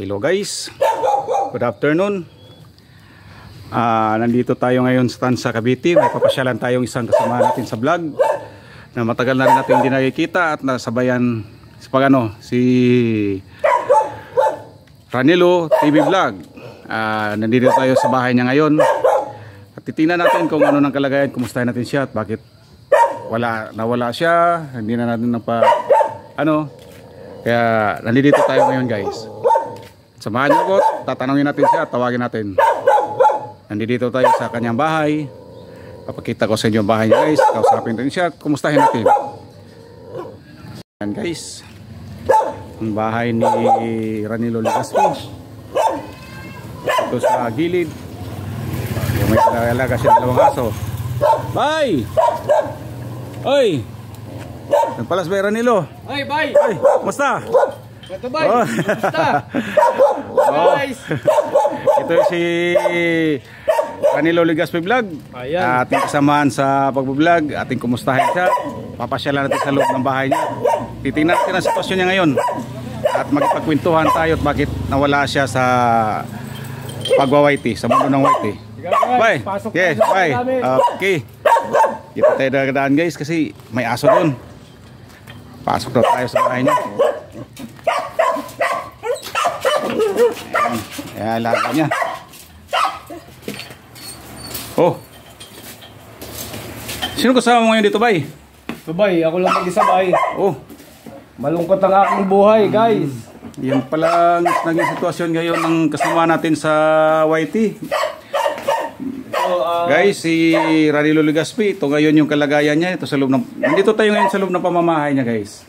Hello guys, good afternoon. Nandito tayo ngayon sa Tansa, Cavite. May papasyalan tayong isang kasama natin sa vlog na matagal na rin natin hindi nakikita at nasabayan si Ranilo TV Vlog. Nandito tayo sa bahay niya ngayon at titingnan natin kung ano ng kalagayan, kumustahin natin siya at bakit nawala siya, hindi na natin kaya nandito tayo ngayon guys. Samahan niyo ko, tatanungin natin siya at tawagin natin. Nandito tayo sa kanyang bahay. Papakita ko sa inyo ang bahay niya guys. Kausapin natin siya at kumustahin natin. Yan guys, ang bahay ni Ranilo Legaspi. Ito sa gilid. May alaga siya dalawang aso. Bye! Oy! Nagpalas ba Ranilo? Ay, bye! Ay, kumusta? Ito bye! Kumusta? Guys! Ito si Ranilo Legaspi Vlog. Ayan. Ating kasamahan sa pagbablog. Ating kumustahin siya. Papasyalan natin sa loob ng bahay niya. Titingnan natin ang sitwasyon niya ngayon. At magpagkwentuhan tayo at bakit nawala siya sa pagwawaiti, sa mundo ng waiti. Bye! Yes, bye! Okay. Dito tayo nagadaan guys kasi may aso doon. Pasok daw tayo sa bahay niya. Ayan, alaga niya. Oh. Sino kasama mo ngayon dito, bay? So, bay, ako lang mag-isa, bay. Oh. Malungkot ang aking buhay, guys. Yan pala naging sitwasyon ngayon ng kasama natin sa YT. Guys, si Ranilo Legaspi, ito ngayon yung kalagayan niya. Ito sa loob ng, nandito tayo ngayon sa loob ng pamamahay niya, guys.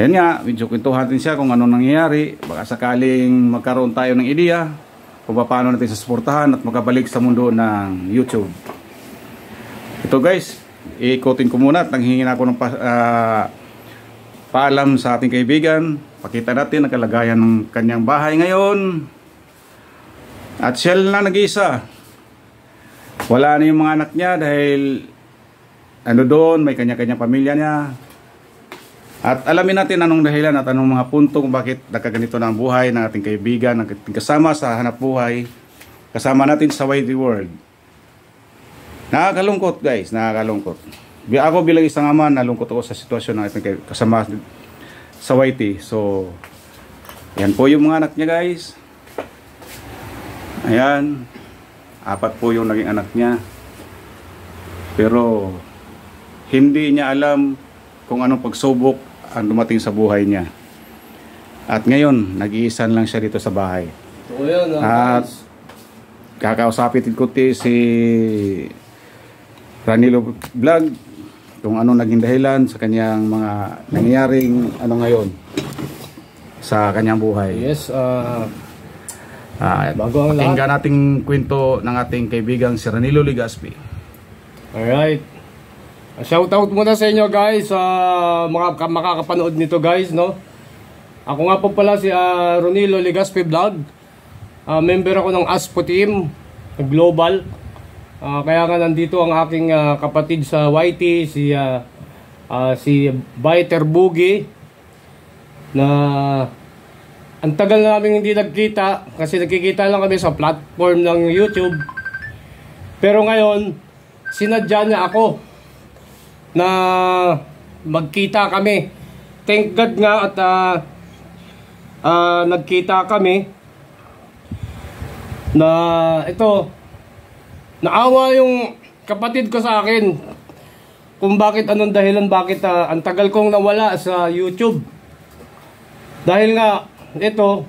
Yan nga, medyo kwentuhan natin siya kung ano nangyayari. Baka sakaling magkaroon tayo ng ideya kung paano natin susuportahan at makabalik sa mundo ng YouTube. Ito guys, iikutin ko muna at nanghihingi ako ng paalam sa ating kaibigan. Pakita natin ang kalagayan ng kanyang bahay ngayon. At siya lang nag-iisa. Wala na yung mga anak niya dahil doon, may kanya-kanyang pamilya niya. At alamin natin anong dahilan at anong mga punto kung bakit nagkaganito na ang buhay ng ating kaibigan, ng ating kasama sa hanap buhay, kasama natin sa YT World. Nakakalungkot guys, nakakalungkot. Ako bilang isang ama, nalungkot ako sa sitwasyon ng ating kasama sa YT. So, yan po yung mga anak niya guys. Ayan, 4 po yung naging anak niya. Pero, hindi niya alam kung anong pagsubok ang dumating sa buhay niya. At ngayon, nag-iisan lang siya dito sa bahay. So, yun, at kakausapin ko si Ranilo Vlog kung anong naging dahilan sa kanyang mga nangyayaring ngayon sa kanyang buhay. Yes, bago ang lahat, pakinggan nating kwento ng ating kaibigang si Ranilo Legaspi. alright. Shoutout muna sa inyo guys, mga makakapanood nito guys, no? Ako nga po pala si Ranilo Legaspi Vlog. Member ako ng ASPO team global. Kaya nga nandito ang aking kapatid sa YT, si Biter Boogie, na ang tagal na namin hindi nagkita kasi nagkikita lang kami sa platform ng YouTube. Pero ngayon, sinadya niya ako na magkita kami. Thank God nga at nagkita kami na ito, naawa yung kapatid ko sa akin kung bakit, anong dahilan bakit ang tagal kong nawala sa YouTube. Dahil nga ito,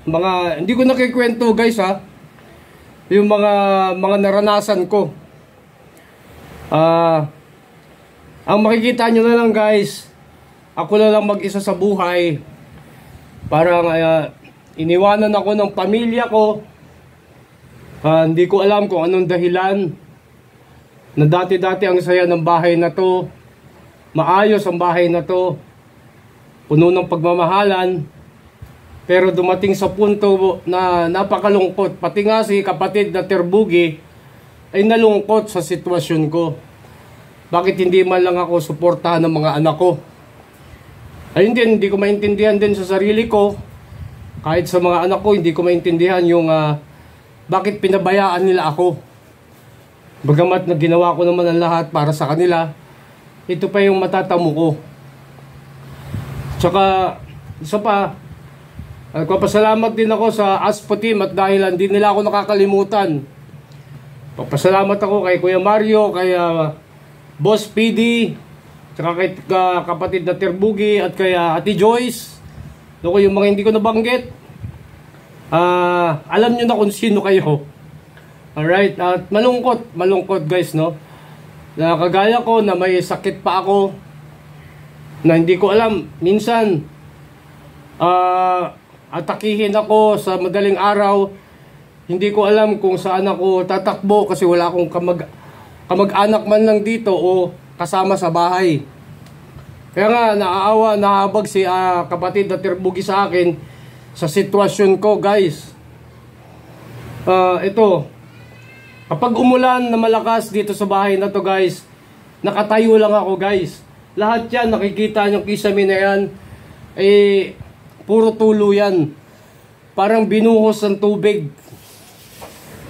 mga hindi ko nakikwento guys yung mga naranasan ko. Ang makikita nyo na lang guys, ako na lang mag-isa sa buhay. Parang iniwanan ako ng pamilya ko. Hindi ko alam kung anong dahilan na dati-dati ang saya ng bahay na to, maayos ang bahay na to, puno ng pagmamahalan. Pero dumating sa punto na napakalungkot. Pati nga si kapatid na Terbugi ay nalungkot sa sitwasyon ko. Bakit hindi man lang ako suportahan ng mga anak ko? Ayun din, hindi ko maintindihan din sa sarili ko. Kahit sa mga anak ko, hindi ko maintindihan yung bakit pinabayaan nila ako. Bagamat na ginawa ko naman ang lahat para sa kanila, ito pa yung matatamo ko. Tsaka, isa pa, nagpapasalamat din ako sa ASPO team at dahil hindi nila ako nakakalimutan. Papasalamat ako kay Kuya Mario, kay Boss PD, tsaka kay kapatid na Terbugi at kay Ate Joyce. Loko yung mga hindi ko nabanggit. Alam nyo na kung sino kayo. Alright, at malungkot guys, no? Na kagaya ko na may sakit pa ako na hindi ko alam. Minsan, atakihin ako sa madaling araw. Hindi ko alam kung saan ako tatakbo kasi wala akong kamag-anak man lang dito o kasama sa bahay. Kaya nga, nahabag si kapatid na Terbugi sa akin sa sitwasyon ko, guys. Ito, kapag umulan na malakas dito sa bahay na to, guys, nakatayo lang ako, guys. Lahat yan, nakikita nyo kisame na yan, puro tulo yan. Parang binuhos ng tubig.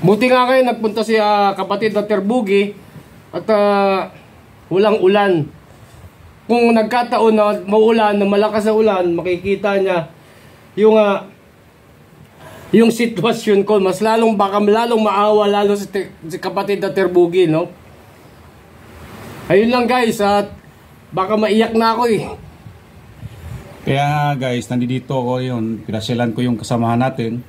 Buti nga kayo, nagpunta si kapatid na Terbugi at walang ulan. Kung nagkataon na maulan, na malakas na ulan, makikita niya yung sitwasyon ko. Mas lalong maawa lalo si kapatid na Terbugi, no? Ayun lang guys, at baka maiyak na ako eh. Kaya guys, nandito ako yun, pinasyalan ko yung kasamahan natin.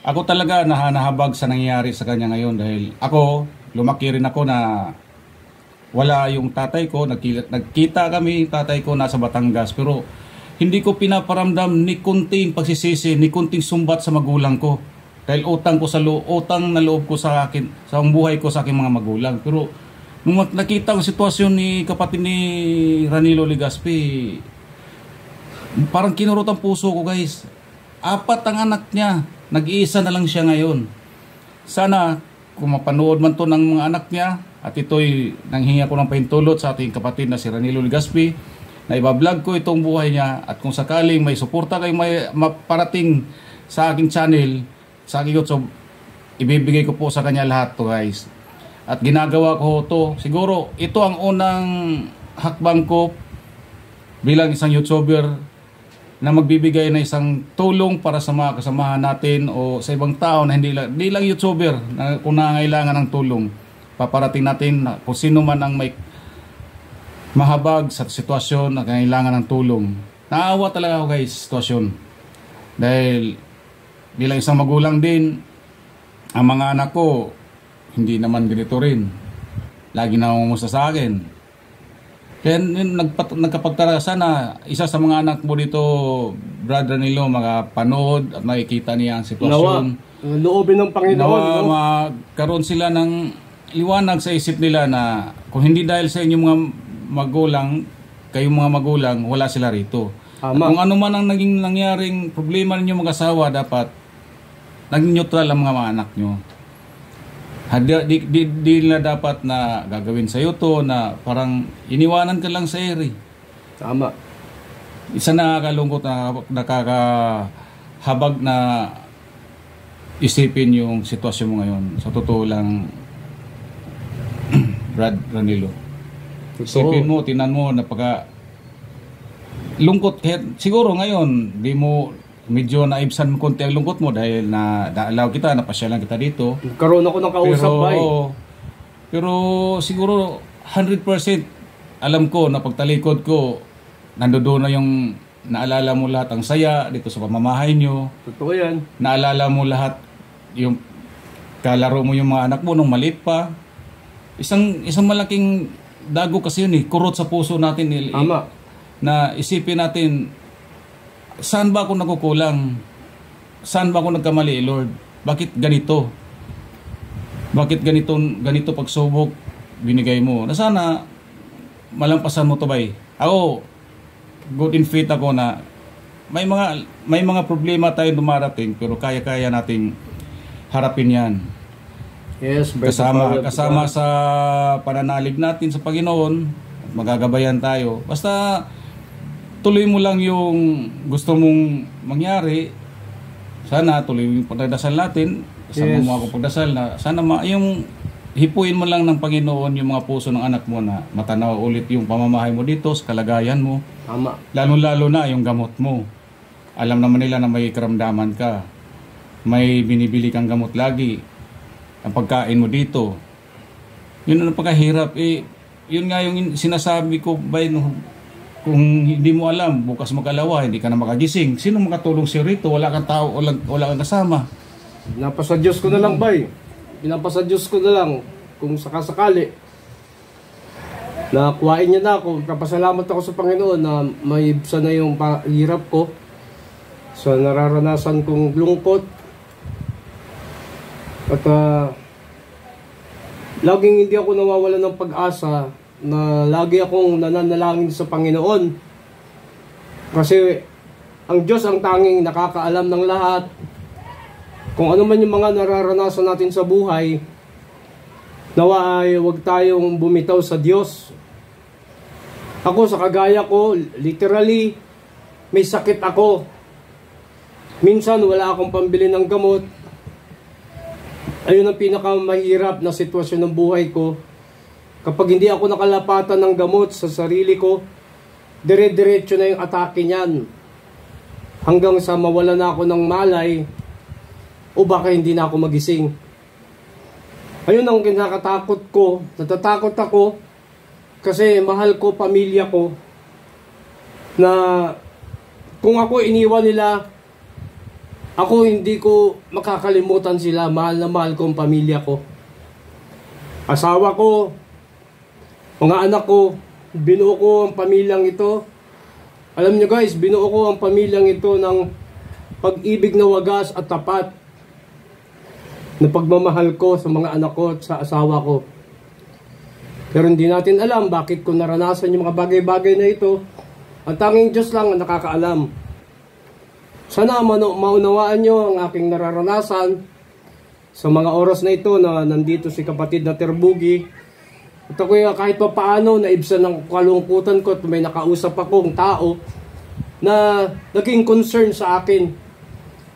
Ako talaga nahabag sa nangyayari sa kanya ngayon dahil ako, lumaki rin ako na wala yung tatay ko, nagkita kami, tatay ko nasa Batangas, pero hindi ko pinaparamdam ni kunting pagsisisi, ni kunting sumbat sa magulang ko. Dahil utang na loob ko sa akin, sa buhay ko sa aking mga magulang. Pero nung nakita ko sitwasyon ni kapatid ni Ranilo Legaspi, parang kinurot ang puso ko guys. 4 ang anak niya, nag-iisa na lang siya ngayon. Sana kung mapanood man to ng mga anak niya, at ito'y nanghingi ako ng pahintulot sa ating kapatid na si Ranilo Legaspi, na ibablog ko itong buhay niya, at kung sakaling may suporta kayo may maparating sa aking channel, sa aking YouTube, ibibigay ko po sa kanya lahat to guys. At ginagawa ko to, siguro ito ang unang hakbang ko bilang isang YouTuber na magbibigay na isang tulong para sa mga kasamahan natin o sa ibang tao na hindi lang YouTuber na kung nangangailangan ng tulong. Paparating natin na kung sino man ang may mahabag sa sitwasyon na kailangan ng tulong. Naawa talaga ako guys sa sitwasyon. Dahil bilang isang magulang din, ang mga anak ko hindi naman ganito rin. Lagi na umumusta sa akin. Kaya nagkapagtara, sana isa sa mga anak mo dito, brother Nilo, makapanood at makikita niya ang sitwasyon. Loobin ng Panginoon. Nawa magkaroon sila ng liwanag sa isip nila na kung hindi dahil sa inyong mga magulang, kayong mga magulang, wala sila rito. At kung ano man ang naging nangyaring problema ninyo mag-asawa, dapat naging neutral ang mga anak nyo. Di nila dapat na gagawin sa iyo to na parang iniwanan ka lang sa ere. Tama. Isa nakakalungkot na nakakahabag na isipin yung sitwasyon mo ngayon. Sa totoo lang, Brad Ranilo. Isipin mo, tinan mo, napaka lungkot. Siguro ngayon, di mo medyo naibsan mo konti ang lungkot mo dahil naalaw kita, napasyalan kita dito. Karoon ako ng kausap ba Pero siguro 100% alam ko na pagtalikod ko, nandoon na yung naalala mo lahat ang saya dito sa pamamahay nyo. Totoo yan. Naalala mo lahat yung kalaro mo yung mga anak mo nung maliit pa. Isang malaking dago kasi yun kurot sa puso natin. Tama. Na isipin natin, saan ba ako nagkukulang? Saan ba ako nagkamali, Lord? Bakit ganito? Bakit ganito pagsubok binigay mo? Na sana malampasan mo to bay. Ako, good in faith ako na may mga problema tayo dumarating pero kaya-kaya nating harapin yan. Yes, kasama sa pananalig natin sa Panginoon, magagabayan tayo. Basta tuloy mo lang yung gusto mong mangyari. Sana tuloy yung pagdadasal natin. Kasama mo ako pagdasal na sana yung hipuin mo lang ng Panginoon yung mga puso ng anak mo na matanaw ulit yung pamamahay mo dito sa kalagayan mo. Tama. Lalo-lalo na yung gamot mo. Alam naman nila na may karamdaman ka. May binibili kang gamot lagi. Ang pagkain mo dito. Yun ang pagkahirap. Yun nga yung sinasabi ko, kung hindi mo alam, bukas magkalawa, hindi ka na makagising. Sino makatulong sa'yo rito? Wala kang tao, wala kang kasama. Pinapasa Diyos ko na lang, bay. Pinapasa Diyos ko na lang kung sakasakali na kuhain niya na ako. Kapasalamat ako sa Panginoon na may ibsa na yung hirap ko sa nararanasan kong lungkot. At laging hindi ako nawawala ng pag-asa na lagi akong nananalangin sa Panginoon. Kasi ang Diyos ang tanging nakakaalam ng lahat. Kung ano man yung mga nararanasan natin sa buhay, nawa ay huwag tayong bumitaw sa Diyos. Ako sa kagaya ko, literally, may sakit ako. Minsan wala akong pambili ng gamot. Ayun ang pinakamahirap na sitwasyon ng buhay ko. Kapag hindi ako nakalapatan ng gamot sa sarili ko, dire-diretso na yung atake niyan. Hanggang sa mawala na ako ng malay, o baka hindi na ako magising. Ayun ang kinakatakot ko. Natatakot ako kasi mahal ko pamilya ko. Na kung ako iniwan nila, ako hindi ko makakalimutan sila. Mahal na mahal ko ang pamilya ko. Asawa ko, mga anak ko, binuo ko ang pamilyang ito. Alam niyo guys, binuo ko ang pamilyang ito ng pag-ibig na wagas at tapat na pagmamahal ko sa mga anak ko at sa asawa ko. Pero hindi natin alam bakit ko naranasan yung mga bagay-bagay na ito. Ang tanging Diyos lang ang nakakaalam. Sana maunawaan nyo ang aking nararanasan sa mga oras na ito na nandito si kapatid na Terbugi. At ako kahit pa paano naibsan ng kalungkutan ko at may nakausap akong tao na naging concern sa akin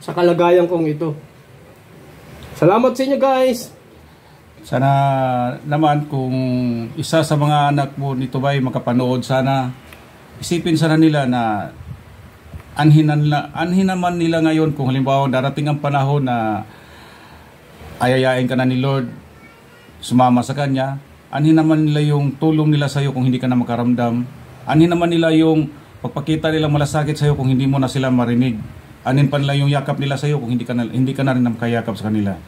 sa kalagayan kong ito. Salamat sa inyo guys! Sana naman kung isa sa mga anak mo nito ba'y makapanood, sana isipin sana nila na anhin naman nila ngayon kung halimbawa darating ang panahon na ayayain ka na ni Lord, sumama sa Kanya. Anhin naman nila yung tulong nila sa iyo kung hindi ka na makaramdam. Anhin naman nila yung pagpakita nilang malasakit sa iyo kung hindi mo na sila marinig. Anhin pa nila yung yakap nila sa iyo kung hindi ka na rin makayakap sa kanila.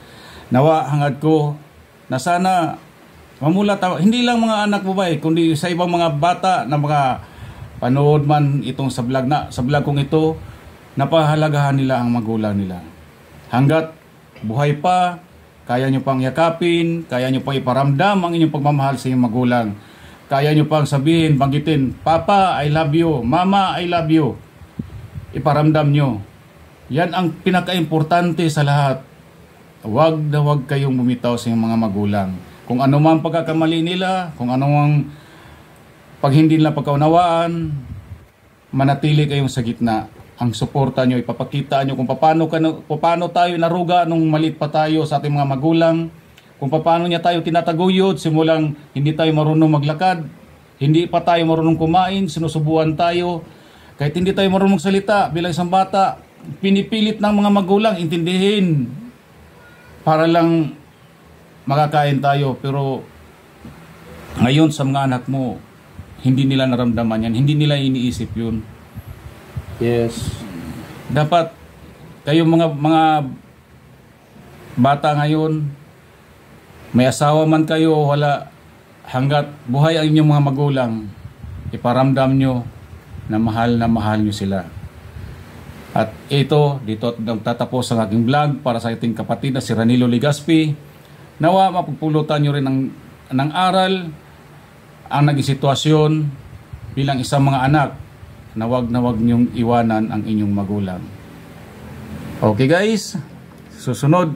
Nawa, hangad ko na sana mamulat, hindi lang mga anak mo ba kundi sa ibang mga bata na mga panood man itong sa vlog kong ito, napahalagahan nila ang magulang nila. Hanggat buhay pa, kaya nyo pang yakapin, kaya nyo pang iparamdam ang inyong pagmamahal sa inyong magulang. Kaya nyo pang sabihin, banggitin, Papa, I love you. Mama, I love you. Iparamdam nyo. Yan ang pinaka-importante sa lahat. Huwag na huwag kayong bumitaw sa inyong mga magulang. Kung ano man pagkakamali nila, kung ano mang pag hindi nila pagkaunawaan, manatili kayong sa gitna. Ang suporta nyo, ipapakita nyo kung paano tayo naruga nung maliit pa tayo sa ating mga magulang, kung paano niya tayo tinataguyod simulang hindi tayo marunong maglakad, hindi pa tayo marunong kumain, sinusubuan tayo, kahit hindi tayo marunong magsalita bilang isang bata, pinipilit ng mga magulang intindihin para lang makakain tayo. Pero ngayon sa mga anak mo, hindi nila naramdaman yan, hindi nila iniisip yun. Yes. Dapat kayong mga bata ngayon, may asawa man kayo, wala, hanggat buhay ang inyong mga magulang, iparamdam nyo na mahal nyo sila. At ito, dito nagtatapos ang aking vlog para sa ating kapatid na si Ranilo Legaspi. Nawa mapupulutan nyo rin ng aral ang naging sitwasyon bilang isang mga anak na wag niyong iwanan ang inyong magulang. Okay guys, susunod